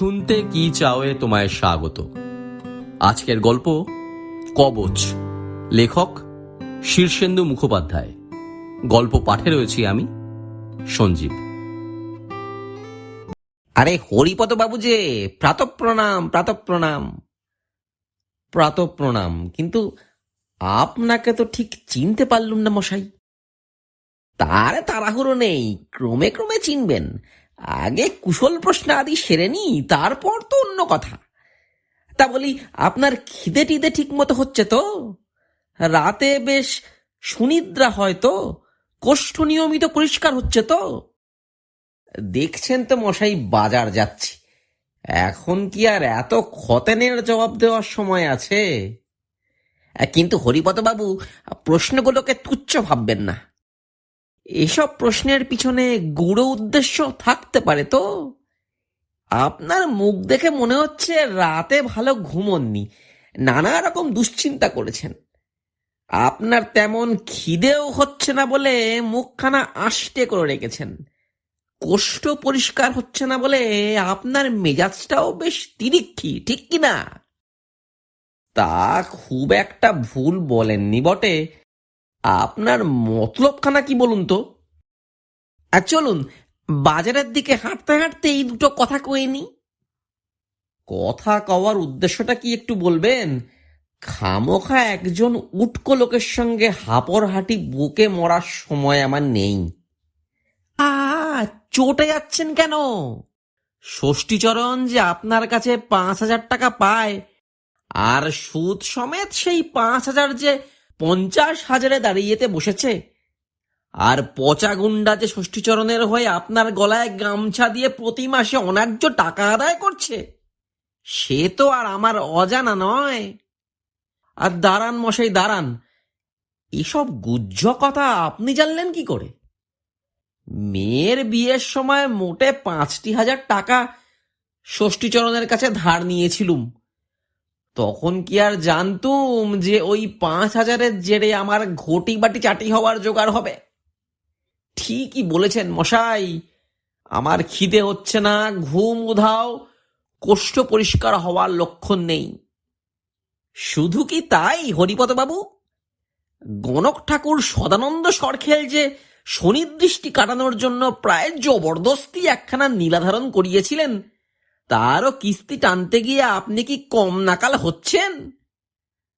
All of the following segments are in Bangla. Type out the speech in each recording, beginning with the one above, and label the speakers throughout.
Speaker 1: শুনতে কি চাওয়ে তোমায় স্বাগত। আজকের গল্প কবচ, লেখক শীর্ষেন্দু মুখোপাধ্যায়। গল্প পাঠে রয়েছি আমি, সঞ্জীব।
Speaker 2: আরে হরিপদ বাবু যে, প্রাতঃপ্রণাম প্রাতঃপ্রণাম। প্রাতঃপ্রণাম, কিন্তু আপনাকে তো ঠিক চিনতে পারলুম না মশাই। তার তাড়াহুড়ো নেই, ক্রমে ক্রমে চিনবেন। আগে কুশল প্রশ্ন আদি সেরে নি, তারপর তো অন্য কথা। তা বলি, আপনার খিদে টিদে ঠিক মতো হচ্ছে তো? রাতে বেশ সুনিদ্রা হয় তো? কোষ্ঠ নিয়মিত পরিষ্কার হচ্ছে তো? দেখছেন তো মশাই, বাজার যাচ্ছি। এখন কি আর এত খতেনের জবাব দেওয়ার সময় আছে? কিন্তু হরিপদ বাবু, প্রশ্নগুলোকে তুচ্ছ ভাববেন না। এসব প্রশ্নের পিছনে গূঢ় উদ্দেশ্য থাকতে পারে তো। আপনার মুখ দেখে মনে হচ্ছে রাতে ভালো ঘুমোননি, নানা রকম দুশ্চিন্তা করেছেন। আপনার তেমন খিদেও হচ্ছে না বলে মুখখানা আষ্টে করে রেখেছেন। কোষ্ঠ পরিষ্কার হচ্ছে না বলে আপনার মেজাজটাও বেশ তিরিক্ষি, ঠিক কিনা? তা খুব একটা ভুল বলেননি বটে। আপনার মতলবখানা কি বলুন তো? আর চলুন, বাজারের দিকে হাঁটতে হাঁটতে এই দুটো কথা কয়ে নি। কথা কওয়ার উদ্দেশ্যটা কি একটু বলবেন? খামোখা একজন উটকো লোকের সঙ্গে হাপড়হাঁটি বুকে মরার সময় আমার নেই। চটে যাচ্ছেন কেন? ষষ্ঠীচরণ যে আপনার কাছে 5,000 টাকা পায়, আর সুদ সমেত সেই 5,000 যে 50,000-এ দাঁড়িয়েতে বসেছে, আর পচা গুন্ডা যে ষষ্ঠীচরণের হয়ে আপনার গলায় গামছা দিয়ে প্রতি মাসে অন্যায্য টাকা আদায় করছে, সে তো আর আমার অজানা নয়। আর দাঁড়ান মশাই, দাঁড়ান। এসব গুজ্জ কথা আপনি জানলেন কি করে? মেয়ের বিয়ের সময় মোটে 5,000 টাকা ষষ্ঠীচরণের কাছে ধার নিয়েছিলুম। তখন কি আর জানতুম যে ওই 5,000-এর জেরে আমার ঘটি বাটি চাটি হওয়ার জোগাড় হবে? ঠিকই বলেছেন মশাই, আমার খিদে হচ্ছে না, ঘুম উধাও, কোষ্ঠ পরিষ্কার হওয়ার লক্ষণ নেই। শুধু কি তাই হরিপদ বাবু? গণক ঠাকুর সদানন্দ সরখেল যে শনিদৃষ্টি কাটানোর জন্য প্রায় জবরদস্তি একখানা নীলাধারণ করিয়েছিলেন, তারও কিস্তি টানতে গিয়ে আপনি কি কম নাকাল হচ্ছেন?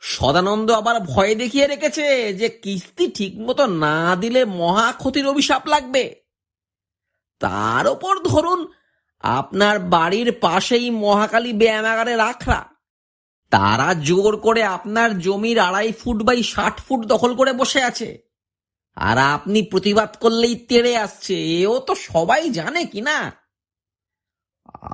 Speaker 2: সদানন্দ আবার ভয় দেখিয়ে রেখেছে যে কিস্তি ঠিক মতো না দিলে মহা ক্ষতির অভিশাপ লাগবে। তার ওপর ধরুন, আপনার বাড়ির পাশেই মহাকালী ব্যায়ামাগারে রাখরা, তারা জোর করে আপনার জমির 2.5 ফুট বাই 60 ফুট দখল করে বসে আছে, আর আপনি প্রতিবাদ করলেই তেড়ে আসছে। এও তো সবাই জানে কিনা?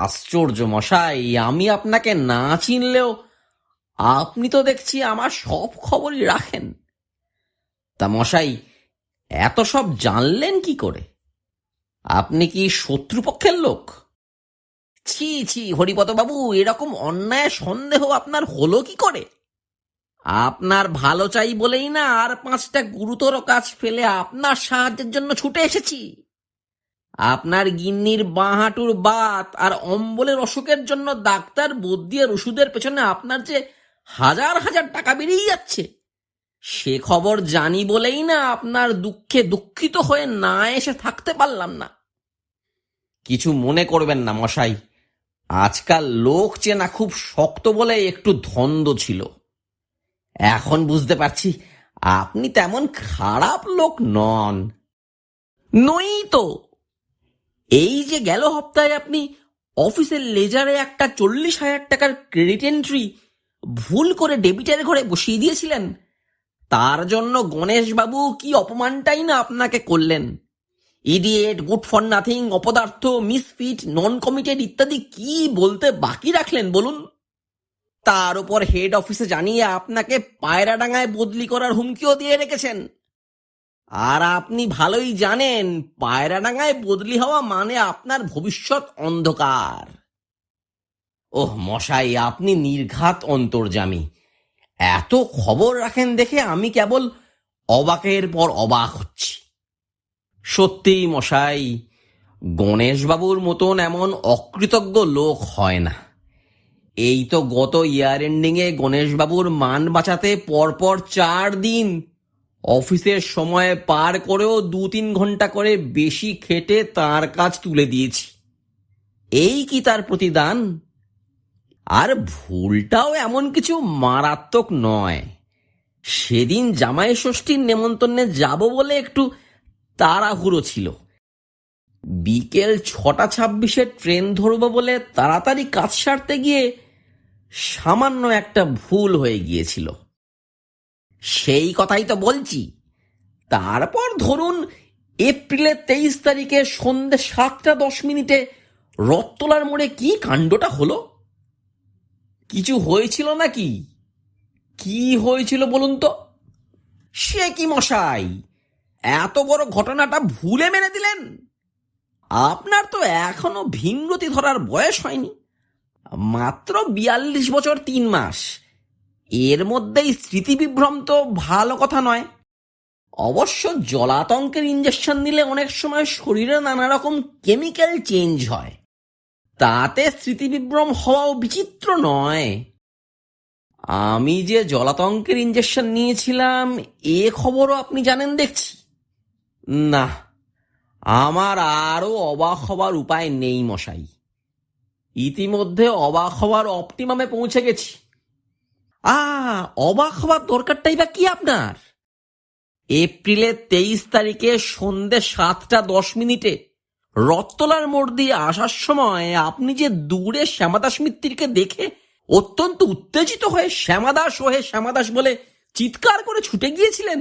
Speaker 2: আশ্চর্য মশাই, আমি আপনাকে না চিনলেও আপনি তো দেখছি আমার সব খবরই রাখেন। তা মশাই, এত সব জানলেন কি করে? আপনি কি শত্রুপক্ষের লোক? ছি ছি হরিপদ বাবু, এরকম অন্যায় সন্দেহ আপনার হলো কি করে? আপনার ভালো চাই বলেই না আর 5টা গুরুতর কাজ ফেলে আপনার সাহায্যের জন্য ছুটে এসেছি। আপনার গিন্নির বাঁ হাঁটুর বাত আর অম্বলের অসুখের জন্য ডাক্তার বদ্যি আর ওষুধের পেছনে আপনার যে হাজার হাজার টাকা বেরিয়ে যাচ্ছে, সে খবর জানি বলেই না আপনার দুঃখে দুঃখিত হয়ে না এসে থাকতে পারলাম না। কিছু মনে করবেন না মশাই, আজকাল লোক চেনা খুব শক্ত বলে একটু ধন্দ ছিল। এখন বুঝতে পারছি আপনি তেমন খারাপ লোক নন। নই তো। এই যে গেল সপ্তাহে আপনি অফিসের লেজারে একটা 40,000 টাকার ক্রেডিট এন্ট্রি ভুল করে ডেবিটের ঘরে বসিয়ে দিয়েছিলেন, তার জন্য গণেশবাবু কি অপমানটাই না আপনাকে করলেন। ইডিয়েট, গুড ফর নাথিং, অপদার্থ, মিসফিট, নন কমিটেড ইত্যাদি কি বলতে বাকি রাখলেন বলুন? তার উপর হেড অফিসে জানিয়ে আপনাকে পায়রাডাঙ্গায় বদলি করার হুমকিও দিয়ে রেখেছেন। আর আপনি ভালোই জানেন পায়রাডাঙ্গায় বদলি হওয়া মানে আপনার ভবিষ্যৎ অন্ধকার। ওহ মশাই, আপনি নির্ঘাত অন্তর্যামী। এত খবর রাখেন দেখে আমি কেবল অবাকের পর অবাক হচ্ছি। সত্যি মশাই, গণেশবাবুর মতন এমন অকৃতজ্ঞ লোক হয় না। এই তো গত ইয়ার এন্ডিংয়ে গণেশবাবুর মান বাঁচাতে পরপর 4 দিন অফিসের সময় পার করেও 2-3 ঘন্টা করে বেশি খেটে তার কাজ তুলে দিয়েছি। এই কি তার প্রতিদান? আর ভুলটাও এমন কিছু মারাত্মক নয়। সেদিন জামাই ষষ্ঠীর নেমন্তন্নে যাব বলে একটু তাড়াহুড়ো ছিল। বিকেল 6:26 ট্রেন ধরবো বলে তাড়াতাড়ি কাজ সারতে গিয়ে সামান্য একটা ভুল হয়ে গিয়েছিল। সেই কথাই তো বলছি। তারপর ধরুন এপ্রিলের 23 তারিখে সন্ধ্যে 7:10 রথতলার মোড়ে কি কাণ্ডটা হলো। কিছু হয়েছিল নাকি? কি হয়েছিল বলুন তো? সে কি মশাই, এত বড় ঘটনাটা ভুলে মেনে দিলেন? আপনার তো এখনো ভীমরতি ধরার বয়স হয়নি, মাত্র 42 বছর 3 মাস। এর মধ্যেই স্মৃতিবিভ্রম তো ভালো কথা নয়। অবশ্য জলাতঙ্কের ইঞ্জেকশন নিলে অনেক সময় শরীরে নানা রকম কেমিক্যাল চেঞ্জ হয়, তাতে স্মৃতিবিভ্রম হওয়াও বিচিত্র নয়। আমি যে জলাতঙ্কের ইঞ্জেকশন নিয়েছিলাম এ খবরও আপনি জানেন দেখছি। না, আমার আরও অবাক হবার উপায় নেই মশাই। ইতিমধ্যে অবাক হওয়ার অপটিমামে পৌঁছে গেছি। অবাক হওয়ার দরকারটাই বা কি আপনার? এপ্রিলের 23 তারিখে সন্ধ্যে 7:10 রথতলার মোড় দিয়ে আসার সময় আপনি যে দূরে শ্যামাদাস মিত্তিরকে দেখে অত্যন্ত উত্তেজিত হয়ে শ্যামাদাস ওহে শ্যামাদাস বলে চিৎকার করে ছুটে গিয়েছিলেন,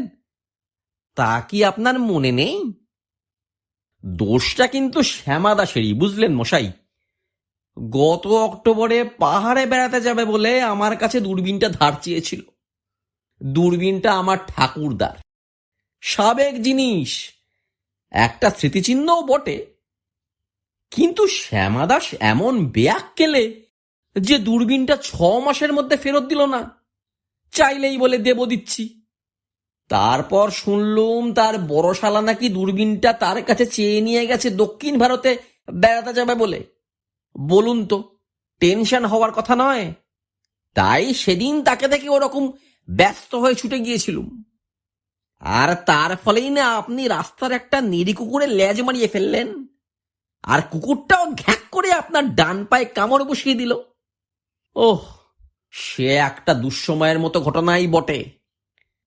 Speaker 2: তা কি আপনার মনে নেই? দোষটা কিন্তু শ্যামাদাসেরই, বুঝলেন মশাই। গত অক্টোবরে পাহাড়ে বেড়াতে যাবে বলে আমার কাছে দূরবীনটা ধার চেয়েছিল। দূরবীনটা আমার ঠাকুরদার, সাবেক জিনিস, একটা স্মৃতিচিহ্নও বটে। কিন্তু শ্যামাদাস এমন বেয়াক্কেলে যে দূরবীনটা 6 মাসের মধ্যে ফেরত দিল না, চাইলেই বলে দেব দিচ্ছি। তারপর শুনলুম তার বড় শালা নাকি দূরবীনটা তার কাছে চেয়ে নিয়ে গেছে দক্ষিণ ভারতে বেড়াতে যাবে বলে। বলুন তো, টেনশন হওয়ার কথা নয়? তাই সেদিন তাকে দেখে ওরকম ব্যস্ত হয়ে ছুটে গিয়েছিলুম। আর তার ফলেই না আপনি রাস্তার একটা নিরী কুকুরের লেজ মারিয়ে ফেললেন, আর কুকুরটাও ঘ্যাক করে আপনার ডান পায়ে কামড় বসিয়ে দিল। ওহ, সে একটা দুঃসময়ের মতো ঘটনাই বটে।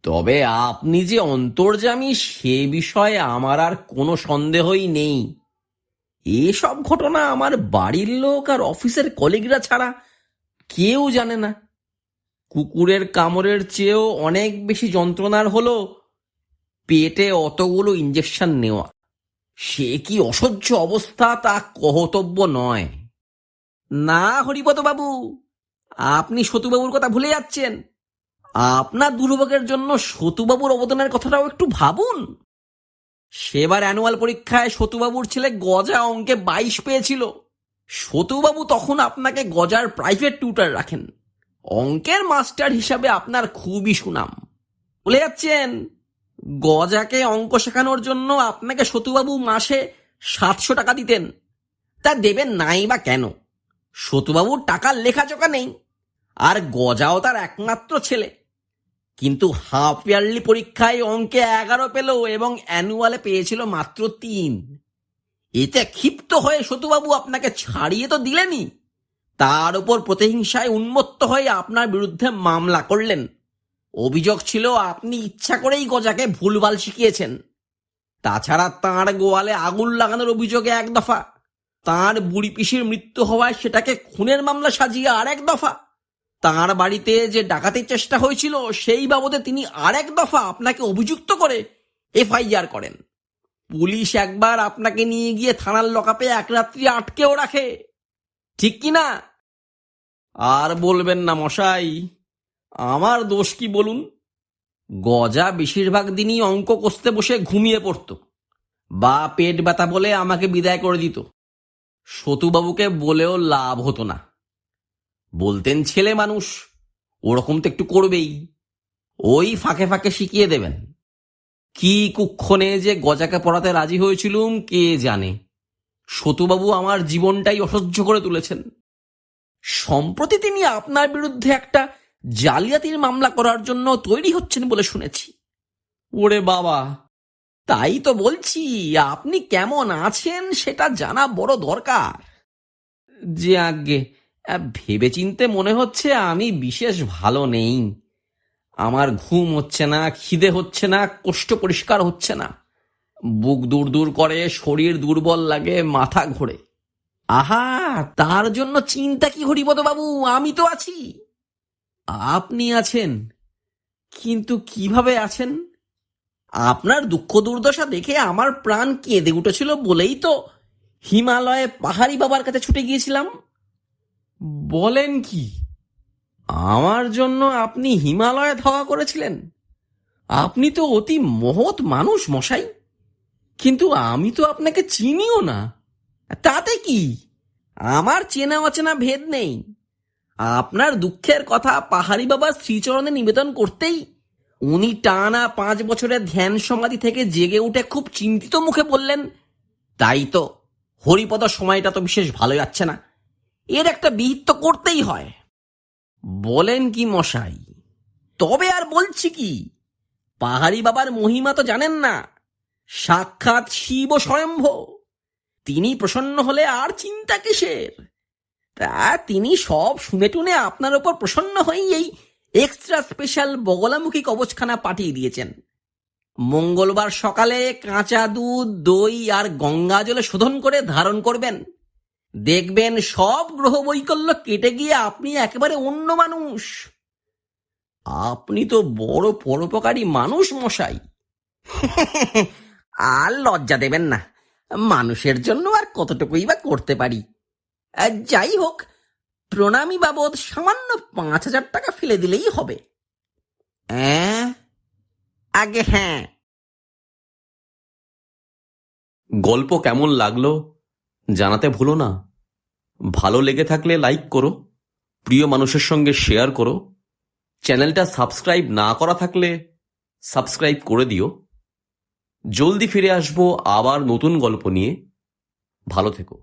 Speaker 2: তবে আপনি যে অন্তর্যামী সে বিষয়ে আমার আর কোনো সন্দেহই নেই। এসব ঘটনা আমার বাড়ির লোক আর অফিসের কলিগরা ছাড়া কেউ জানে না। কুকুরের কামড়ের চেয়েও অনেক বেশি যন্ত্রণার হলো পেটে অতগুলো ইঞ্জেকশন নেওয়া। সে কি অসহ্য অবস্থা তা কহতব্য নয়। না হরিপদ বাবু, আপনি সতুবাবুর কথা ভুলে যাচ্ছেন। আপনার দুর্ভোগের জন্য সতুবাবুর অবদানের কথাটাও একটু ভাবুন। সেবার অ্যানুয়াল পরীক্ষায় সতুবাবুর ছেলে গজা অঙ্কে 22 পেয়েছিল। সতুবাবু তখন আপনাকে গজার প্রাইভেট টিউটর রাখেন। অঙ্কের মাস্টার হিসাবে আপনার খুবই সুনাম। ভুলে যাচ্ছেন, গজাকে অঙ্ক শেখানোর জন্য আপনাকে সতুবাবু মাসে 700 টাকা দিতেন। তা দেবেন নাই বা কেন? সতুবাবুর টাকার লেখাচোকা নেই, আর গজাও তার একমাত্র ছেলে। কিন্তু হাফ ইয়ারলি পরীক্ষায় অঙ্কে 11 পেল এবং অ্যানুয়ালে পেয়েছিল মাত্র 3। এতে ক্ষিপ্ত হয়ে সতুবাবু আপনাকে ছাড়িয়ে তো দিলেনই, তার উপর প্রতিহিংসায় উন্মত্ত হয়ে আপনার বিরুদ্ধে মামলা করলেন। অভিযোগ ছিল আপনি ইচ্ছা করেই গজাকে ভুলভাল শিখিয়েছেন। তাছাড়া তাঁর গোয়ালে আগুন লাগানোর অভিযোগে 1 দফা, তাঁর বুড়ি পিসির মৃত্যু হওয়ায় সেটাকে খুনের মামলা সাজিয়ে আর 1 দফা, তাঁর বাড়িতে যে ডাকাতির চেষ্টা হয়েছিল সেই বাবদে তিনি আর 1 দফা আপনাকে অভিযুক্ত করে FIR করেন। পুলিশ একবার আপনাকে নিয়ে গিয়ে থানার লকআপে 1 রাত্রি আটকেও রাখে, ঠিক কি না? আর বলবেন না মশাই, আমার দোষ কি বলুন? গজা বেশিরভাগ দিনই অঙ্ক কষতে বসে ঘুমিয়ে পড়ত, বা পেট ব্যথা বলে আমাকে বিদায় করে দিত। সতুবাবুকে বলেও লাভ হতো না। বলতেন ছেলে মানুষ, ওরকম তো একটু করবেই, ওই ফাঁকে ফাঁকে শিখিয়ে দেবেন। কি কুক্ষণে যে গজাকে পড়াতে রাজি হয়েছিলুম কে জানে।
Speaker 1: সতুবাবু আমার জীবনটাই অসহ্য করে তুলেছেন।
Speaker 2: সম্প্রতি তিনি আপনার বিরুদ্ধে একটা জালিয়াতির মামলা করার জন্য তৈরি হচ্ছেন বলে শুনেছি।
Speaker 1: ওরে বাবা!
Speaker 2: তাই তো বলছি, আপনি কেমন আছেন সেটা জানা বড় দরকার।
Speaker 1: যে আজ্ঞে,
Speaker 2: ভেবেচিন্তে মনে হচ্ছে আমি বিশেষ ভালো নেই। আমার ঘুম হচ্ছে না, খিদে হচ্ছে না, কোষ্ঠ পরিষ্কার হচ্ছে না, বুক দূর দূর করে, শরীর দুর্বল লাগে, মাথা ঘোরে। আহা, তার জন্য চিন্তা কি হরিপদ বাবু, আমি তো আছি।
Speaker 1: আপনি আছেন? কিন্তু কিভাবে আছেন?
Speaker 2: আপনার দুঃখ দুর্দশা দেখে আমার প্রাণ কেঁদে উঠেছিল বলেই তো হিমালয়ে পাহাড়ি বাবার কাছে ছুটে গিয়েছিলাম।
Speaker 1: বলেন কি?
Speaker 2: আমার জন্য আপনি হিমালয়ে ধাওয়া করেছিলেন? আপনি তো অতি মহৎ মানুষ মশাই, কিন্তু আমি তো আপনাকে চিনিও না। তাতে কি, আমার চেনা অচেনা ভেদ নেই। আপনার দুঃখের কথা পাহাড়ি বাবার শ্রীচরণে নিবেদন করতেই উনি টানা 5 বছরের ধ্যান সমাধি থেকে জেগে উঠে খুব চিন্তিত মুখে বললেন, তাই তো হরিপদ, সময়টা তো বিশেষ ভালো যাচ্ছে না, এর একটা বিহিত তো করতেই হয়। বলেন কি মশাই? তবে আর বলছি কি, পাহাড়ি বাবার মহিমা তো জানেন না, সাক্ষাৎ শিব স্বয়ম্ভ। তিনি প্রসন্ন হলে আর চিন্তা কিসের? তা তিনি সব শুনে টুনে আপনার ওপর প্রসন্ন হয়েই এই এক্সট্রা স্পেশাল বগলামুখী কবচখানা পাঠিয়ে দিয়েছেন। মঙ্গলবার সকালে কাঁচা দুধ, দই আর গঙ্গা জলে শোধন করে ধারণ করবেন। দেখবেন সব গ্রহ বৈকল্য কেটে গিয়ে আপনি একেবারে অন্য মানুষ। আপনি তো বড় পরোপকারী মানুষ মশাই। আর লজ্জা দেবেন না, মানুষের জন্য আর কতটুকুই বা করতে পারি। যাই হোক, প্রণামী বাবদ সামান্য 5,000 টাকা ফেলে দিলেই হবে। আগে হ্যাঁ।
Speaker 1: গল্প কেমন লাগলো জানাতে ভুলো না। ভালো লেগে থাকলে লাইক করো, প্রিয় মানুষের সঙ্গে শেয়ার করো। চ্যানেলটা সাবস্ক্রাইব না করা থাকলে সাবস্ক্রাইব করে দিও। জলদি ফিরে আসবো আবার নতুন গল্প নিয়ে। ভালো থেকো।